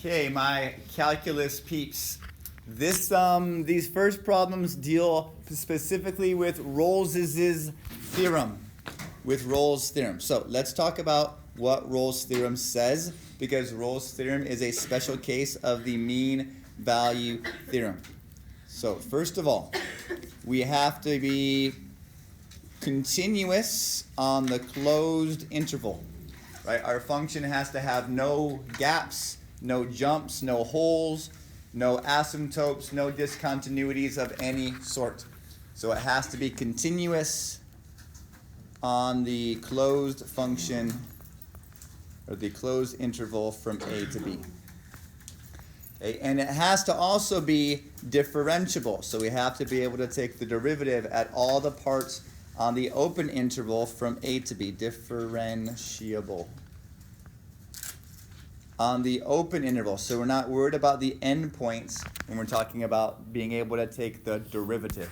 Okay, my calculus peeps. These first problems deal specifically with Rolle's theorem. So let's talk about what Rolle's theorem says, because Rolle's theorem is a special case of the mean value theorem. So first of all, we have to be continuous on the closed interval. Right? Our function has to have no gaps, no jumps, no holes, no asymptotes, no discontinuities of any sort. So it has to be continuous on the closed function, or the closed interval from a to b. Okay, and it has to also be differentiable. So we have to be able to take the derivative at all the parts on the open interval from a to b, differentiable. On the open interval, so we're not worried about the endpoints when we're talking about being able to take the derivative.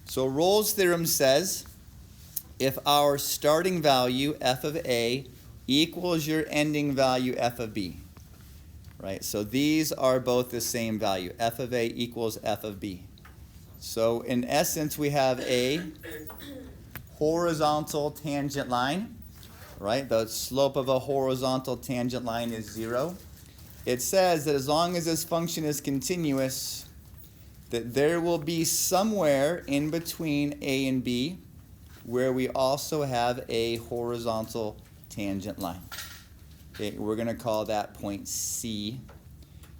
So Rolle's theorem says if our starting value f of a equals your ending value f of b, right? So these are both the same value. F of a equals f of b. So in essence, we have a horizontal tangent line, right? The slope of a horizontal tangent line is 0. It says that as long as this function is continuous, that there will be somewhere in between a and b where we also have a horizontal tangent line. Okay, we're going to call that point C.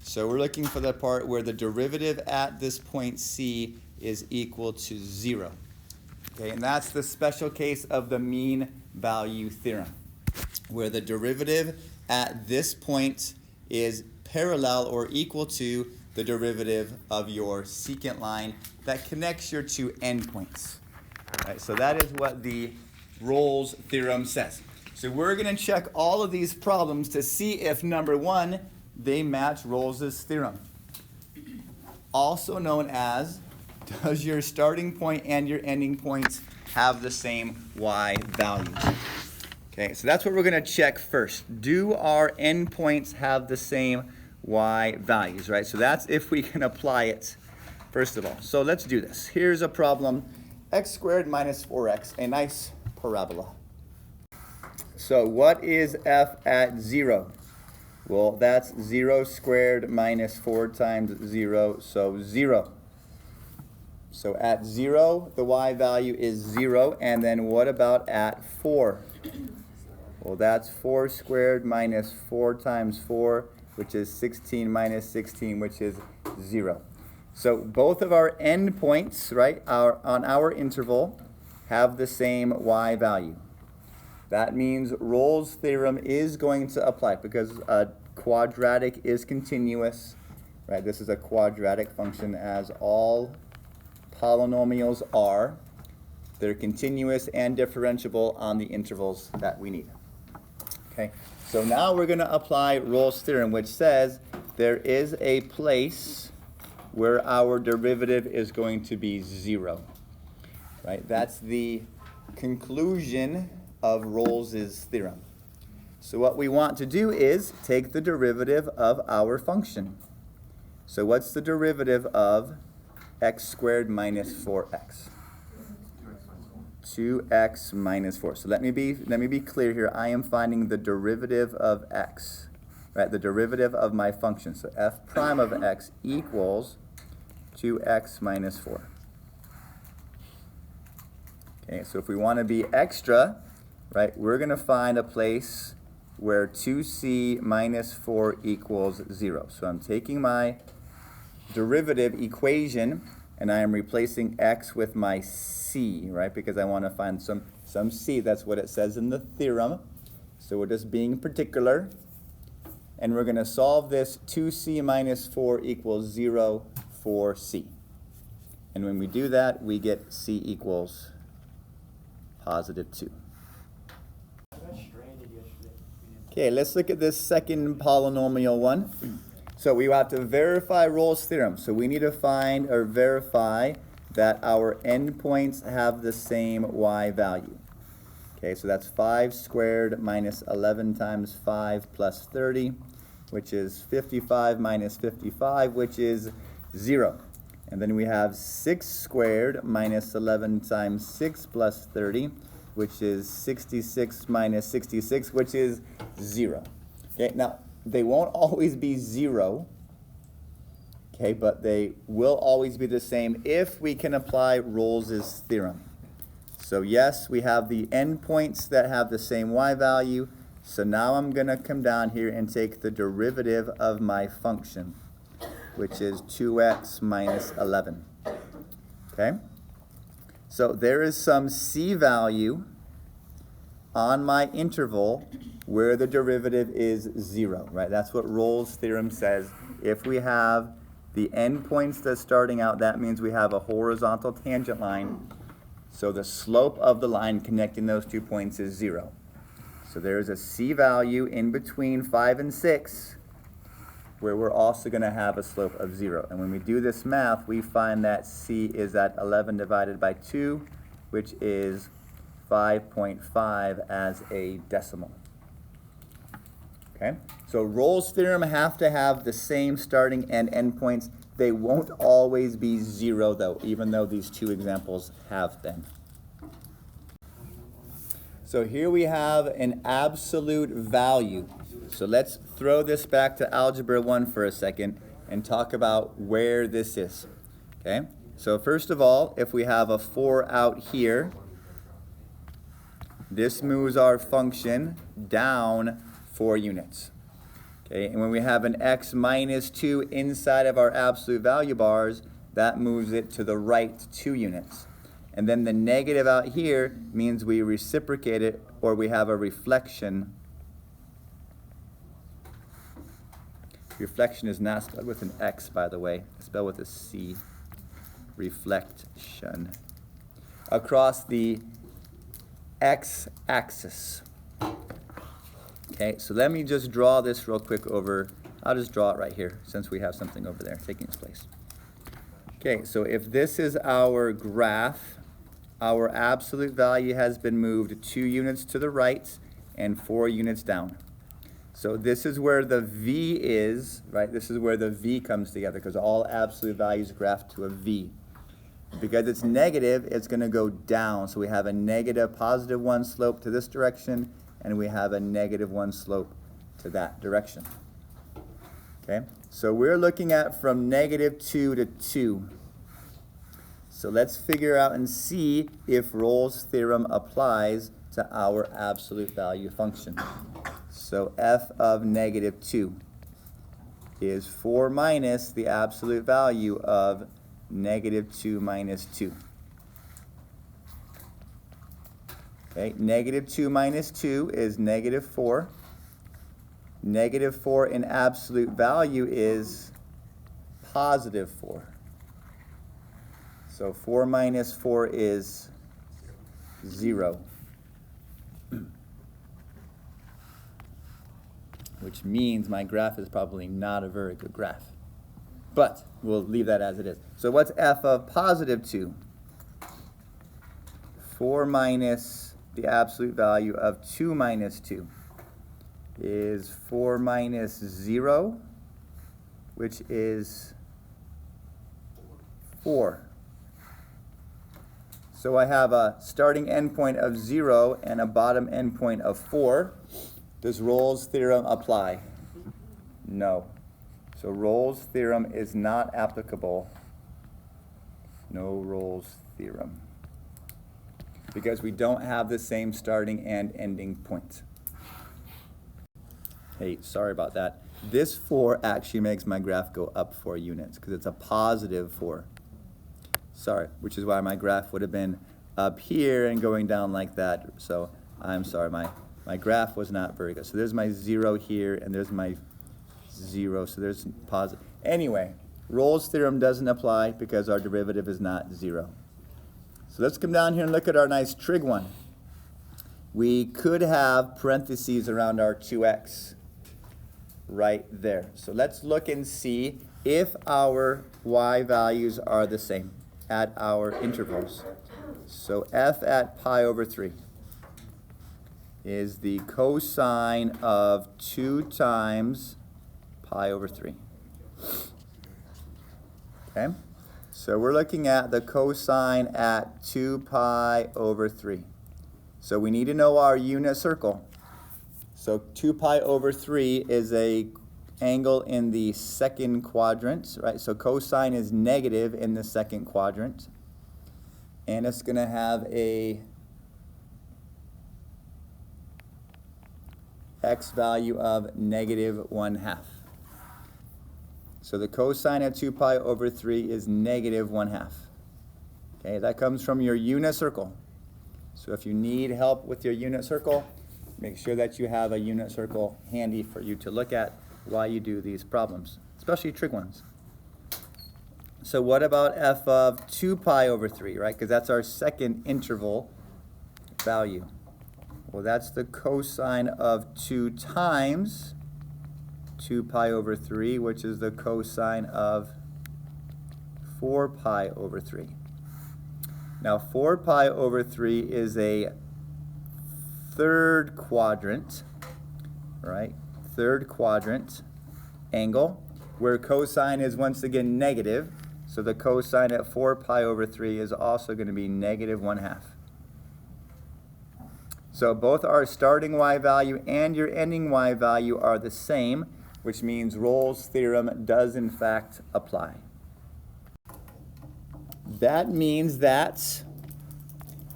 So we're looking for the part where the derivative at this point C is equal to 0. Okay, and that's the special case of the mean value theorem, where the derivative at this point is parallel or equal to the derivative of your secant line that connects your two endpoints. Right, so that is what the Rolle's theorem says. So we're going to check all of these problems to see if, number one, they match Rolle's theorem. Also known as, does your starting point and your ending points have the same y values? Okay, so that's what we're going to check first. Do our endpoints have the same y values, right? So that's if we can apply it, first of all. So let's do this. Here's a problem, x squared minus 4x, a nice parabola. So what is f at 0? Well, that's 0 squared minus 4 times 0, so 0. So at 0, the y value is 0. And then what about at 4? Well, that's 4 squared minus 4 times 4, which is 16 minus 16, which is 0. So both of our endpoints, right, on our interval have the same y value. That means Rolle's theorem is going to apply because a quadratic is continuous, right? This is a quadratic function, as all polynomials are. They're continuous and differentiable on the intervals that we need. Okay, so now we're going to apply Rolle's theorem, which says there is a place where our derivative is going to be 0. Right? That's the conclusion of Rolle's theorem. So what we want to do is take the derivative of our function. So what's the derivative of x squared minus 4x? 2x minus 4. So let me be clear here. I am finding the derivative of x, right? The derivative of my function. So f prime of x equals 2x minus 4. Okay, so if we want to be extra, right, we're going to find a place where 2c minus 4 equals 0. So I'm taking my derivative equation and I am replacing x with my c, right, because I want to find some c. That's what it says in the theorem. So we're just being particular. And we're going to solve this 2c minus 4 equals 0 for c. And when we do that, we get c equals positive 2. Okay, let's look at this second polynomial one. So we have to verify Rolle's theorem. So we need to find or verify that our endpoints have the same y value. Okay, so that's 5 squared minus 11 times 5 plus 30. which is 55 minus 55, which is 0. And then we have 6 squared minus 11 times 6 plus 30, which is 66 minus 66, which is 0. Okay, now they won't always be 0, okay, but they will always be the same if we can apply Rolle's theorem. So yes, we have the endpoints that have the same y value. So now I'm going to come down here and take the derivative of my function, which is 2x minus 11. Okay? So there is some c value on my interval where the derivative is 0, right? That's what Rolle's theorem says. If we have the endpoints that's starting out, that means we have a horizontal tangent line. So the slope of the line connecting those 2 points is 0. So there is a c value in between 5 and 6 where we're also going to have a slope of 0. And when we do this math, we find that c is at 11 divided by 2, which is 5.5 as a decimal. Okay? So Rolle's theorem have to have the same starting and end points. They won't always be 0, though, even though these two examples have been. So here we have an absolute value. So let's throw this back to Algebra 1 for a second and talk about where this is. Okay? So first of all, if we have a 4 out here, this moves our function down 4 units. Okay, and when we have an x minus 2 inside of our absolute value bars, that moves it to the right 2 units. And then the negative out here means we reciprocate it, or we have a reflection. Reflection is not spelled with an X, by the way. It's spelled with a C. Reflection. Across the x-axis. Okay, so let me just draw this real quick over. I'll just draw it right here since we have something over there taking its place. Okay, so if this is our graph, our absolute value has been moved 2 units to the right and 4 units down. So this is where the V is, right? This is where the V comes together because all absolute values graph to a V. Because it's negative, it's going to go down. So we have a negative positive 1 slope to this direction, and we have a negative 1 slope to that direction. Okay? So we're looking at from negative 2 to 2. So let's figure out and see if Rolle's theorem applies to our absolute value function. So f of negative 2 is 4 minus the absolute value of negative 2 minus 2. Okay, negative 2 minus 2 is negative 4. Negative 4 in absolute value is positive 4. So 4 minus 4 is 0. Which means my graph is probably not a very good graph. But we'll leave that as it is. So what's f of positive 2? 4 minus the absolute value of 2 minus 2 is 4 minus 0, which is 4. So I have a starting endpoint of 0 and a bottom endpoint of 4. Does Rolle's theorem apply? No. So Rolle's theorem is not applicable. No Rolle's theorem. Because we don't have the same starting and ending point. Hey, sorry about that. This 4 actually makes my graph go up 4 units because it's a positive 4. Sorry, which is why my graph would have been up here and going down like that. So I'm sorry, my graph was not very good. So there's my 0 here, and there's my 0. So there's positive. Anyway, Rolle's theorem doesn't apply because our derivative is not 0. So let's come down here and look at our nice trig one. We could have parentheses around our 2x right there. So let's look and see if our y values are the same at our intervals. So f at pi over 3 is the cosine of 2 times pi over 3. Okay? So we're looking at the cosine at 2 pi over 3. So we need to know our unit circle. So 2 pi over 3 is a angle in the second quadrant, right? So cosine is negative in the second quadrant. And it's going to have a x value of negative 1/2. So the cosine at 2 pi over 3 is negative 1/2. Okay, that comes from your unit circle. So if you need help with your unit circle, make sure that you have a unit circle handy for you to look at while you do these problems, especially trig ones. So what about f of 2 pi over 3, right? Because that's our second interval value. Well, that's the cosine of 2 times 2 pi over 3, which is the cosine of 4 pi over 3. Now, 4 pi over 3 is a third quadrant, right? Third quadrant angle, where cosine is once again negative. So the cosine at 4 pi over 3 is also going to be negative 1/2. So both our starting y value and your ending y value are the same, which means Rolle's theorem does in fact apply. That means that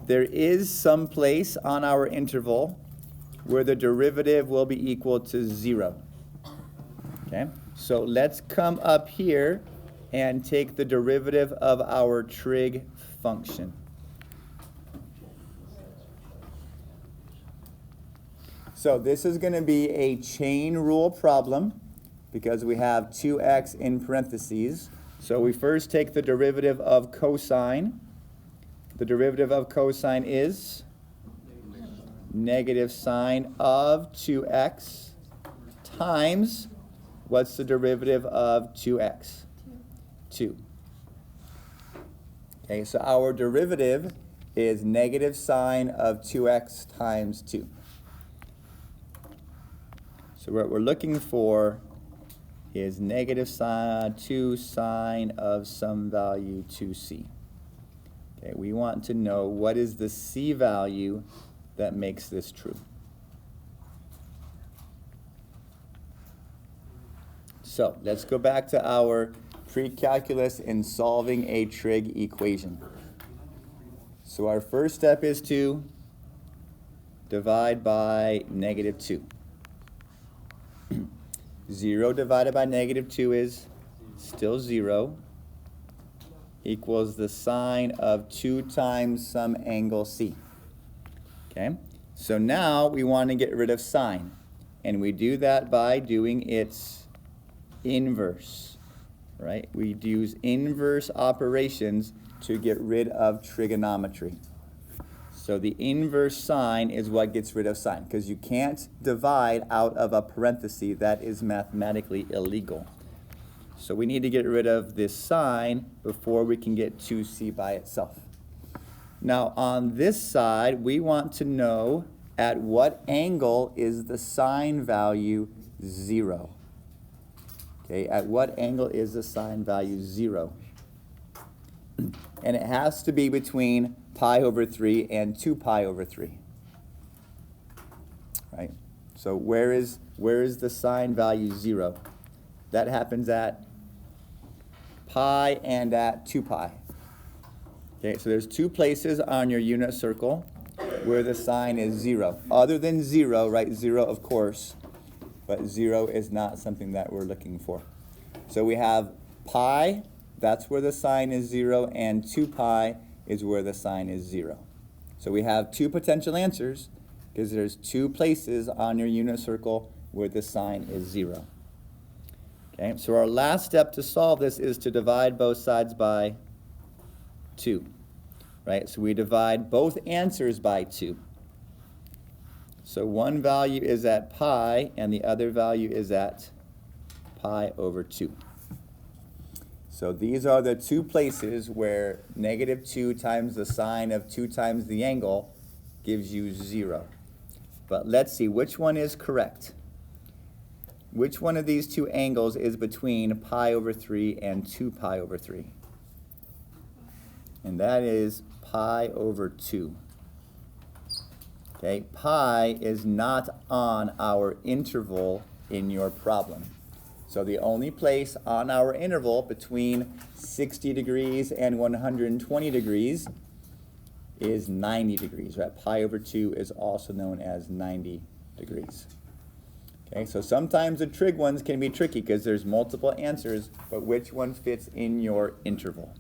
there is some place on our interval where the derivative will be equal to 0. Okay? So let's come up here and take the derivative of our trig function. So this is going to be a chain rule problem because we have 2x in parentheses. So we first take the derivative of cosine. The derivative of cosine is negative sine of 2x times, what's the derivative of 2x? 2. Okay, so our derivative is negative sine of 2x times 2. So what we're looking for is negative sine 2 sine of some value 2c. Okay, we want to know what is the c value that makes this true. So let's go back to our pre-calculus in solving a trig equation. So our first step is to divide by negative 2. 0 divided by negative 2 is still 0, equals the sine of 2 times some angle c. Okay, so now we want to get rid of sine, and we do that by doing its inverse, right? We use inverse operations to get rid of trigonometry. So the inverse sign is what gets rid of sine, because you can't divide out of a parenthesis. That is mathematically illegal. So we need to get rid of this sign before we can get 2c by itself. Now on this side, we want to know at what angle is the sine value 0. Okay, at what angle is the sine value 0? And it has to be between pi over 3 and 2 pi over 3. Right? So where is the sine value 0? That happens at pi and at 2 pi. Okay, so there's two places on your unit circle where the sine is 0. Other than 0, right? 0, of course, but 0 is not something that we're looking for. So we have pi, that's where the sine is 0, and 2 pi is where the sine is 0. So we have two potential answers because there's two places on your unit circle where the sine is 0. Okay, so our last step to solve this is to divide both sides by 2. Right, so we divide both answers by 2. So one value is at pi and the other value is at pi over 2. So these are the two places where negative 2 times the sine of 2 times the angle gives you 0. But let's see which one is correct. which one of these two angles is between pi over 3 and 2 pi over 3? And that is pi over 2. Okay, pi is not on our interval in your problem. So the only place on our interval between 60 degrees and 120 degrees is 90 degrees, right? Pi over 2 is also known as 90 degrees. Okay, so sometimes the trig ones can be tricky because there's multiple answers, but which one fits in your interval?